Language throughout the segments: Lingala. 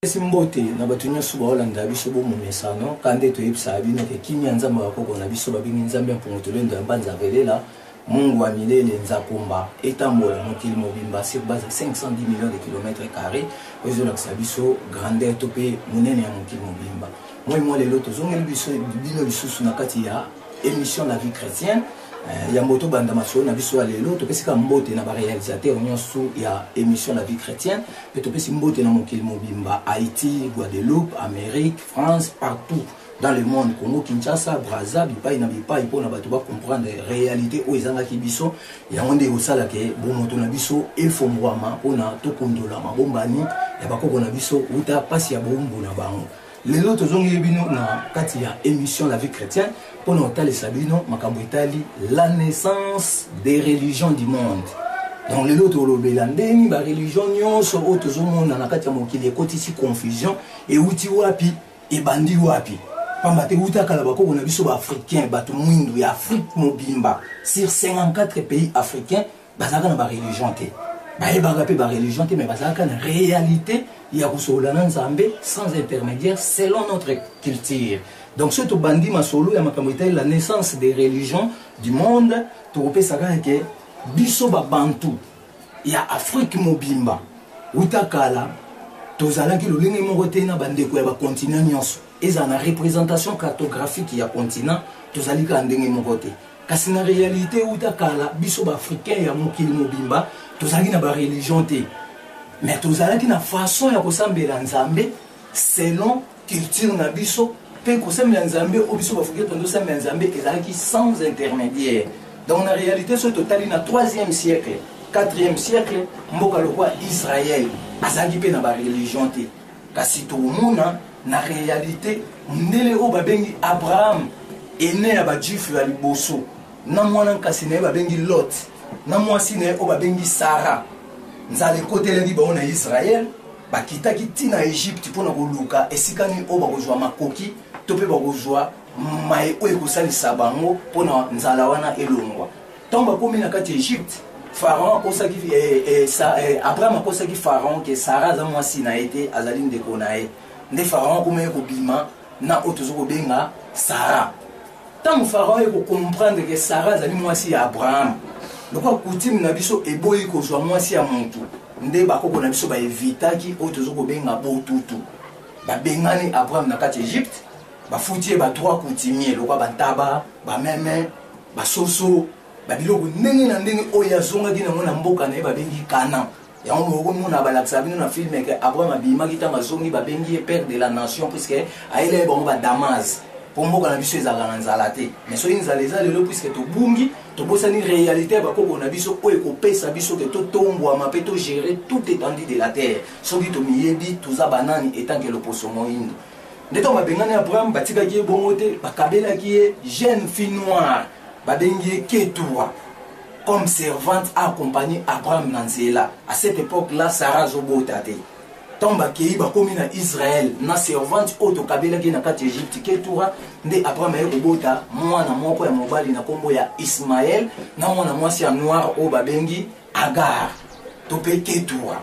Simbote na batunya suba Holanda biso bo mumesano kande to yipsa bino ke kimya nzamba bakoko na biso babingi nzambe mpongotolendo ya mbanza velela Mungu wa milele nzakumba etambola mokili mobimba sur base de 510 millions de kilomètres carrés ozola biso grandeur topé munene ya mokili mobimba moi lelo tozongeli biso bino lisusu na kati ya émission La Vie Chrétienne ya moto banda maso na biso lelo topesika mbote na ba réalisateur nyonso ya émission La Vie Chrétienne pe topesi mbote na mokili mobimba Haïti, Guadeloupe, Amérique, France, partout dans le monde, Congo, Kinshasa, Brazza, bipai na bipai pour na bato ba comprendre réalité o ezanga ki biso ya onde osala ke bo moto na biso efomwama pona to kondola mabombani ya bakoko na biso uta pasi ya bombo na bango. Lelo tozongi bino na kati ya émission La Vie Chrétienne pour nous tali sabino makambo itali la naissance des religions du monde. Donc lelo tolobela ndeni ba religion nyonso o tozomona na kati ya mokili ekotisi confusion e uti wapi e bandi wapi. Pambate uta kala bakoko na biso ba africain bato mwindu ya Afrique mobimba sur 54 pays africains bazaka na ba religion te. Baebaka pe ba religion te mais bazaka na réalité ya kusolana nzambe sans intermédiaire selon notre culture. Donc ce bandi masolo ya makambo itali la naissance des religions du monde to opesaka ke biso ba bantu ya Afrique mobimba uta kala tozalaki lolenge moko te na bandeko ya ba continent nyonso eza na représentation cartographique ya continent tozali ka ndenge moko te kasi na réalité uta kala biso ba africain ya mokili mobimba tozali na ba religion te mais tozalaki na façon ya kosambela nzambe selon culture na biso pe kosambela nzambe o biso ba africain tondo sambela nzambe ezalaki sans intermédiaire. Donc en réalité ce total na 3e siècle 4e siècle mboka lokwa Israël azaki pe na ba religion te kasi to mona na réalité ndele o babengi Abraham ene ya ba juif ya liboso na mwana kasi na babengi Lot na mwasi na o babengi Sarah nzale koteleli ba na Israël bakitaki tina Egypte pona koluka esikani o bakozwa makoki to pe bakozwa mai o ekosalisa bango pona nzala wana elongwa tomba komi na kati Egypte Pharaon kosaki Abraham kosaki Pharaon ke Sarah za mwasi na ete azali ndeko na ye nde Pharaon komeye kobima na otozo kobenga Sarah tant Pharaon eko comprendre que Sarah azali mwasi ya Abraham lokwa coutume na biso eboyi kozwa mwasi ya muntu nde bakoko na biso ba evitaki otozo kobenga botutu babengani Abraham na kati Egypte bafutie ba trois coutumiers lokwa bantaba ba meme ba soso ba biloko ndenge na ndenge oya zonga kina mona mboka na babengi Canaan ya on mona balakisa bino na film ke Abraham abima kitanga zongi babengi père de la nation puisque aile bon ba Damas pour mboka na biso ezala na nzala te mais so inzala eza lelo puisque to bungi to bosani réalité bakoko na biso o ekopesa biso ke to tombwa mape to gérer tout étendue de la terre soki to miyebi tuza banani etant que le poso moindo ndeto babengani Abraham batikaki bongo te bakabelaki ye jeune fille noire babengi Ketura comme servante à accompagner Abraham Nanzela. À cette époque-là, Sarah Zobotate. Tomba kei bakomi na Israël na servante auto kabela ki na kati Egypte Ketura nde Abraham aye kobota mwana moko ya mobali na kombo ya Ismaël na mwana mwasi ya noir o babengi Agar topé Ketura.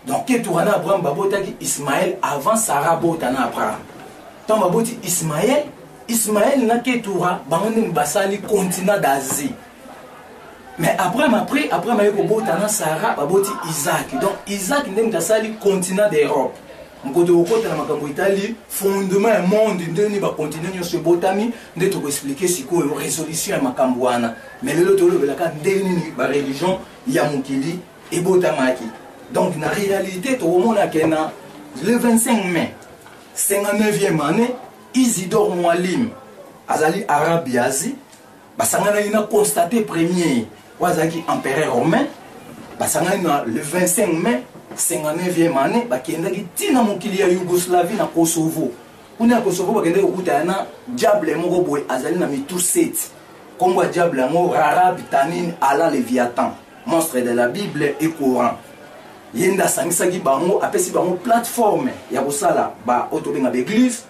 Donc Ketura na Abraham babotaki Ismaël avant Sarah bota na Abraham. Tomba boti Ismaël na Ketura bango basali continent d'Asie. Mais Abraham après a eu na Sarah baboti Isaac. Donc Isaac ndem kasali continent d'Europe. Mkoto okota na makambo Italie fondement ya monde ndeni ba continent nyo se botami nde to expliquer siko résolution ya makambo wana. Mais lelo to lobelaka ndeni ba religion ya mokili e botamaki. Donc na réalité to mona kena le 25 mai 59e année Isidore Mwalim azali Arabiazi basangana ina constaté premier wazaki empereur romain basangana na le 25 mai 59e année bakendaki tina mokili ya Yougoslavie na Kosovo kuna Kosovo bakendaki okuta na diable moko boy azali na mitu 7 kombo diable ngo Rarab Tanin ala Léviathan monstre de la Bible et Coran yenda sangisaki bango apesi bango plateforme ya kosala ba otobenga l'église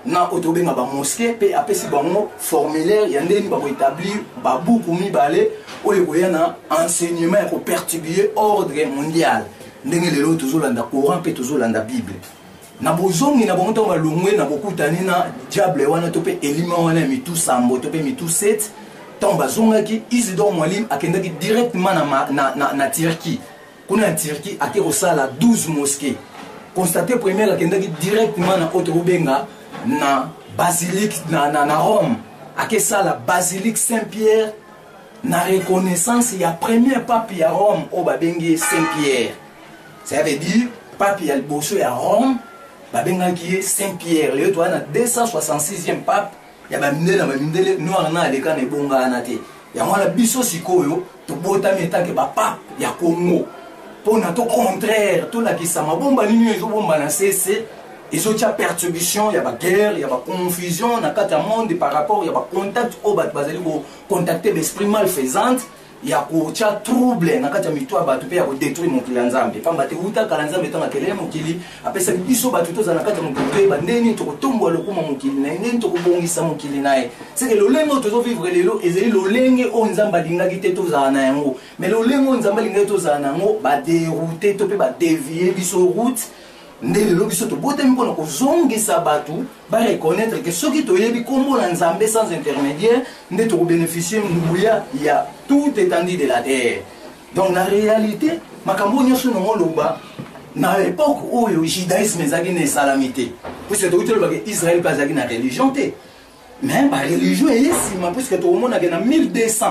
na otobenga ba mosquée pe apesi bango formulaire ya ndeni ba établir ba buku mibale oyo koyana enseignement ko perturber ordre mondial ndenge lelo tozolanda Coran pe tozolanda Bible na bozongi na bongo tonga longwe na bokutani na diable wana tope elima wana mitu sambo tope mitu 7 tonga zongaki Isidore Mwalim akendaki directement na Turquie kuna na Turquie akero sala 12 mosquées constaté première akendaki directement na Otobenga na basilique na Rome akesa la basilique Saint-Pierre na reconnaissance ya premier pape ya Rome au babengi Saint-Pierre. Ça veut dire pape ya liboso ya Rome babengaki Saint-Pierre. Le to na 266e pape ya bamindele noir na aleka na bonga na te. Ya mwana biso sikoyo to bota metake ba pape ya Congo. Pona to contraire to la kisama bomba nini ezo bomba na CC. Ils ont une perturbation, il y a une guerre, il y a une confusion dans le monde par rapport, il y a un contact au bas contacter l'esprit malfaisant, il y a un trouble dans le mitoa batu pe ya détruire mon kilanzambe. Pamba te uta kalanzambe tanga kelele mokili, après ça biso batu to zana kata mokili ba ndeni to tombo lokuma mokili na ndeni to bongisa mokili nae. C'est que lolengo to vivre lelo ezeli lolenge o nzamba linga kite to zana yango. Mais lolengo nzamba linga to zana yango ba dérouter to pe ba dévier biso route. Ndele lo biso to bote miko na kozongisa batu ba reconnaître que ceux qui to yebi kombo na nzambe sans intermédiaire nde to bénéficier nguya ya tout étendue de la terre. Donc la réalité makambo nyoso no loba na époque où le judaïsme ezaki na salamité puisque to utelo ba Israël pas ezaki na religion te mais ba religion esima puisque to mona que na 1200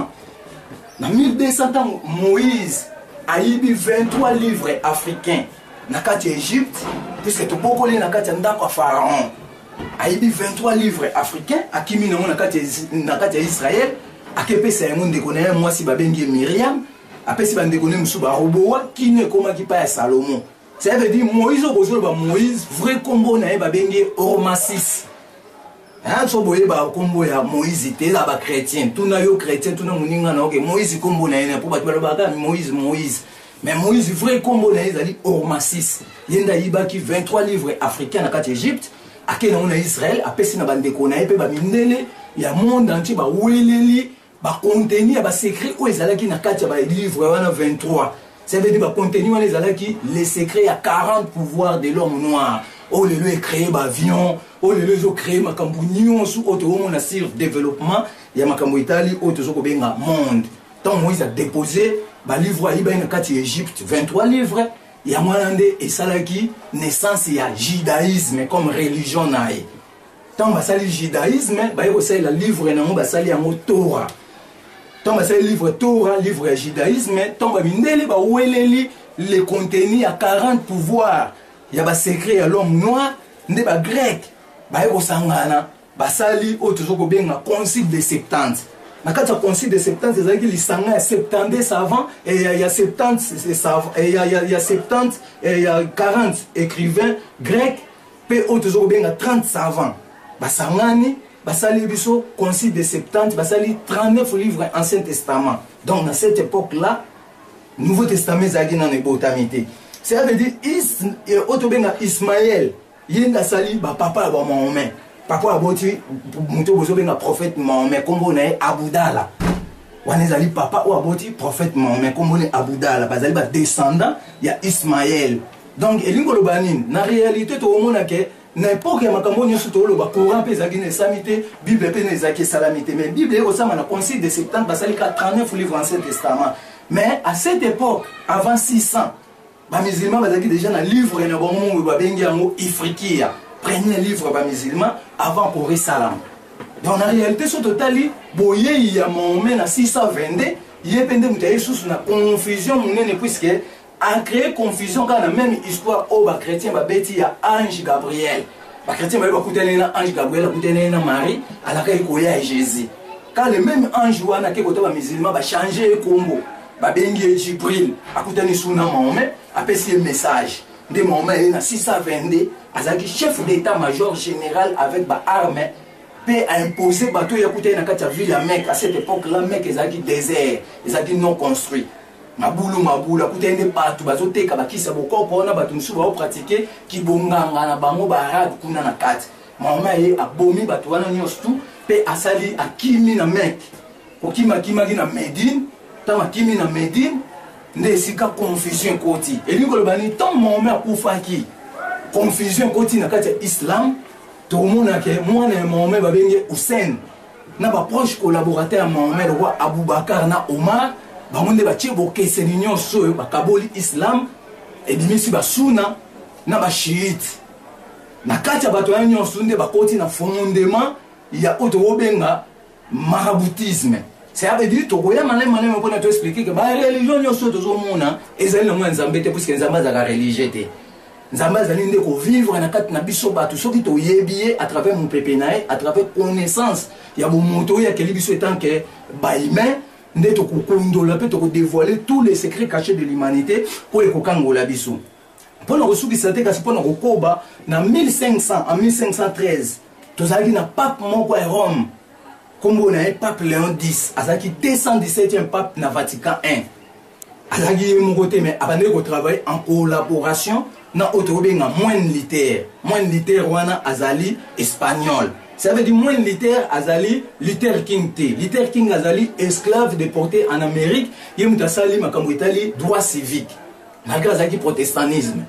ans Moïse a eu 23 livres africains na kati Égypte puisque to bokole na kati ndako pharaon aibi 23 livres africains akimi na kati Israël akepesa yango ndeko na mwasi babengi Myriam apesi bandeko ne musuba robowa kine koma ki pa ya Salomon. Ça veut dire Moïse ozolo ba Moïse vrai combo na babengi Ormasis. Hein so boye ba combo ya Moïse te la ba chrétien tout na yo chrétien tout na muninga na OK Moïse combo na ina pour ba ba Moïse mais Moïse vrai combo na ezali Ormasis yenda yibaki 23 livres africains na kati Égypte akena na Israël apesi na bandeko na pe ba mindele ya monde entier ba weleli ba contenu ba secret o ezalaki na kati ba livre wana 23. Ça veut dire ba contenu wana ezalaki les secrets à 40 pouvoirs de l'homme noir. Oh le lieu créé ba avion, oh le lieu créé makambu nyonso auto na sur développement ya makambu Italie auto zo ko benga monde. Tant Moïse a déposé ba livre ayiba na kati Égypte 23 livres ya mwanande esalaki naissance ya judaïsme comme religion nae. Tant basali judaïsme ba yoko sala livre na mo basali yango Torah. Tant basali livre Torah, livre ya judaïsme, tant ba mindele ba weleli les contenus à 40 pouvoirs ya ba secret ya l'homme noir nde ba grec ba yoko sangana basali otozo ko benga concile de 70. Na kati ya concile de 70 ezalaki lisanga ya 70 savants et il y a 70 savants et il y a 70 et il y a 40 écrivains grecs pe otozo ko benga 30 savants basangani basali biso concile de 70 basali 39 livres ancien testament. Donc dans cette époque là nouveau testament ezalaki na ebotamité. Ça veut dire otobenga Ismaël yenda sali ba papa ba Mahomet papa aboti muto bozo benga prophète Mahomet kombo na Abudala wana ezali papa o aboti prophète Mahomet kombo na Abudala bazali ba descendant ya Ismaël. Donc elingo lobanine na réalité to omona ke na époque ya makambo nyoso to loba courant pe ezaki na samité bible pe na ezaki salamité mais bible eko sama na concile de 70 basali 39 livres ancien testament. Mais à cette époque avant 600 les musulmans bazaki déjà na livre na bongo babengi yango Ifriqiya premier livre ba musulman avant pour Salam. Dans la réalité sur totali boye ya Mahomet na 622 yepende mutaye sous na confusion munene puisque a créé confusion quand la même histoire au ba chrétien ba beti ya ange Gabriel. Ba chrétien ba kutene na ange Gabriel kutene na Marie ala ka ikoya Jésus. Quand le même ange wana ke koto ba musulman ba changer kombo ba bengi Jibril akutani suna Mahomet apesi un message de Mahomet na 622 azaki chef d'état-major général avec ba armes pe a imposé bateau ya kutani na kati ya ville ya Mecque. À cette époque là Mecque ezaki désert ezaki non construit mabulu akutani bato bazoteka bakisa bokoko na bato musu ba pratiquer kibonganga na bango ba arabe kuna na kati. Mahomet abomi bato wana nyonso pe asali akimi na Mecque okima na Médine tama kimi na Médine nde sika confusion koti elingo lobani tant Mahomet akufaki confusion koti na kati islam tout le monde a que moi na Mohamed ba bengi Hussein na ba proche collaborateur Mohamed roi Aboubakar na Omar ba monde ba tie bo kese l'union so ba kaboli islam et bimisi ba sunna na ba chiite na kati ya bato ya nyonso nde ba koti na fondement ya oto obenga maraboutisme. Ça veut dire que tu peux expliquer que la religion est une religion puisque les Zambas sont religieux. Les Zambas sont vivre à travers mon pépénaï, à travers connaissance. Il y a mon moto, il y a quelqu'un qui est en que baïmen, de dévoiler tous les secrets cachés de l'humanité pour les Kokangola biso. Pour nous ressourcer, c'est pour nous Koba, en 1500, en 1513, tu as dit na pape Moko et Rome. Comme on a un pape Léon X, Azaki 217e pape na Vatican I. Azaki mon côté, mais avant de travailler en collaboration, na autorobenga moins littéraire wana azali espagnol. Ça veut dire moins littéraire azali Luther King T. Luther King azali esclave déporté en Amérique, yemta sali makambo Italie droit civique. Malgré azaki protestantisme.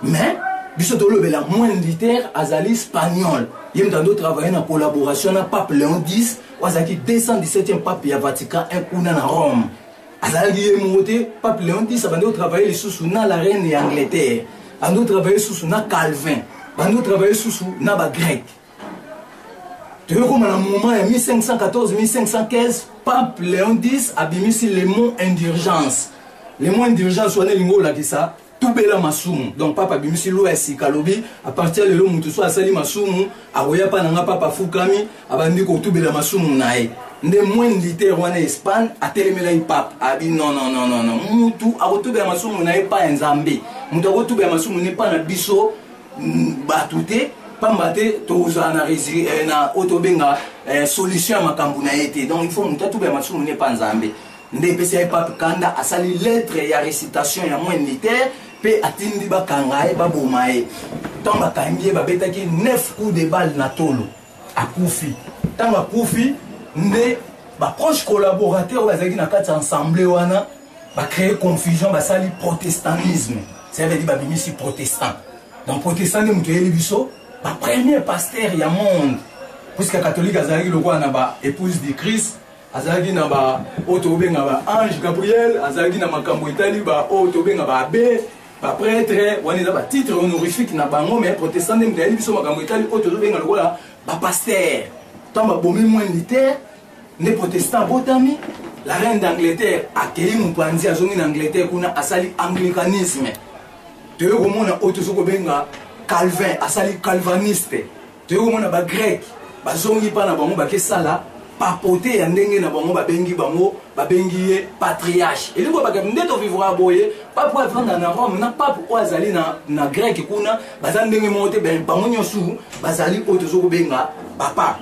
Mais bisotolo bela moins littéraire azali espagnol. Il y a travaillé en collaboration avec le pape Léon X, qui est 217e pape du Vatican I à Rome. Le pape Léon X a travaillé sur la reine d'Angleterre, a travaillé sur Calvin, a travaillé sur la grec. Tu vois comme à un moment, en 1514-1515, pape Léon X a mis les mots indulgence. Les mots indulgence sont les mots là qui ça. Tout bela masumu donc papa bimisi lo esikalobi à partir de lo mutu so asali masumu akoya pa nanga papa fukami abandi ko tout bela masumu nae nde moins littéraire wana Espagne atelemela ipap abi non mutu akoto bela masumu nae pa nzambe mutu akoto bela masumu ne pa na biso batute pambate toza na na otobenga solution makambu na été donc il faut mutu tout bela masumu ne pa nzambe nde pesa ipap kanda asali lettre ya récitation ya moins littéraire pe atindi bakangaye babomaye tant bakangiye babetaki 9 coups de balle na tolo akufi tant akufi nde ba proche collaborateur bazaki na kati ensemble wana ba créer confusion basali protestantisme ça veut dire babimisi protestant donc protestant de muteli biso ba premier pasteur ya monde puisque catholique azali lokwa na ba épouse de Christ azali na ba otobenga ba ange Gabriel azali na makambo itali ba otobenga ba abbé ba prêtre wani za ba titre honorifique na bango mais protestant de muteli biso makambo itali otobenga lokola ba pasteur tant ba bomi moins littéraire ne protestant botami la reine d'Angleterre accueilli mupanzi azongi na Angleterre kuna asali anglicanisme te komona otozoko benga Calvin asali calvaniste te komona ba grec bazongi pa na bango bakesala papoter ya ndenge na bango babengi ye patriarche et liko bakam ndeto vivra boye pas pour vendre na Rome na pas pourquoi azali na grec kuna bazali ndenge monte ben bango nyosu bazali otozoko benga papa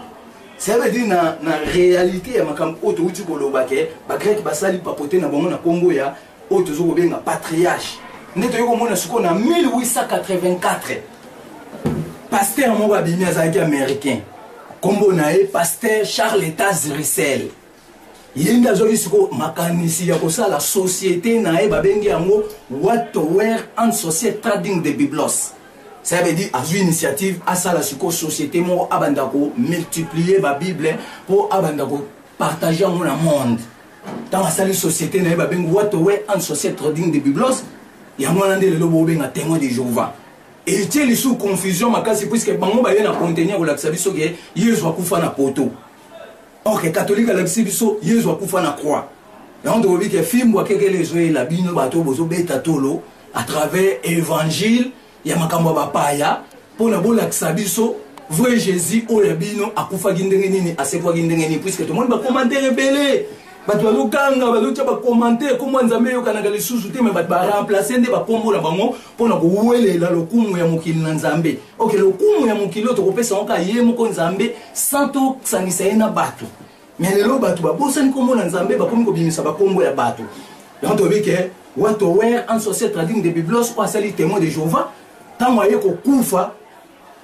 ça veut dire na réalité ya makam oto uti kolobake ba grec basali papoter na bango na Congo ya otozoko benga patriarche ndeto yoko mona suko na 1884 pasteur moko abimi azali américain kombo nae pasteur Charles Taz Russell yinda zoli siko makanisi ya kosala société nae babengi yango Waterware and Society Trading de Biblos. Ça veut dire à une initiative à ça la société mo abandako multiplier ba Bible pour abandako partager dans le monde. Dans la société nae babengi Waterware and Society Trading de Biblos yango nande le lobo benga témoin de Jéhovah. Et il tient les sous confusion makasi puisque bango ba yena contenir la biso ke Yesu akufa na poto. Ok catholique la biso Yesu akufa na croix. Et on doit dire que film wa keke les oe la bino bato bozo beta tolo à travers évangile ya makambo ba paya pour na bola biso vrai Jésus o ya bino akufa gindenge nini asekwa gindenge nini puisque tout le monde va commenter belé. Bato balukanga balucha ba commenter comment nzambe yo kananga lisusu te mais bato ba remplacer nde ba kombo na bango pona ko welela lokumu ya mokili na nzambe. OK lokumu ya mokili to kopesa onka ye moko nzambe santo sangisa ena bato. Mais lelo bato ba bosani kombo na nzambe ba komi ko bimisa ba kombo ya bato. Donc to bike Waterware and Society Trading de Biblos ou asali témoin de Jéhovah tant waye ko kufa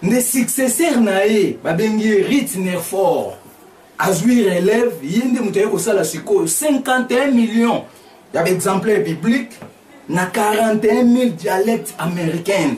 nde successeur na ye ba bengi Ritner Ford. Azui relève, yende mutaye ko sala siko 51 millions d'exemplaires bibliques na 41 000 dialectes américains.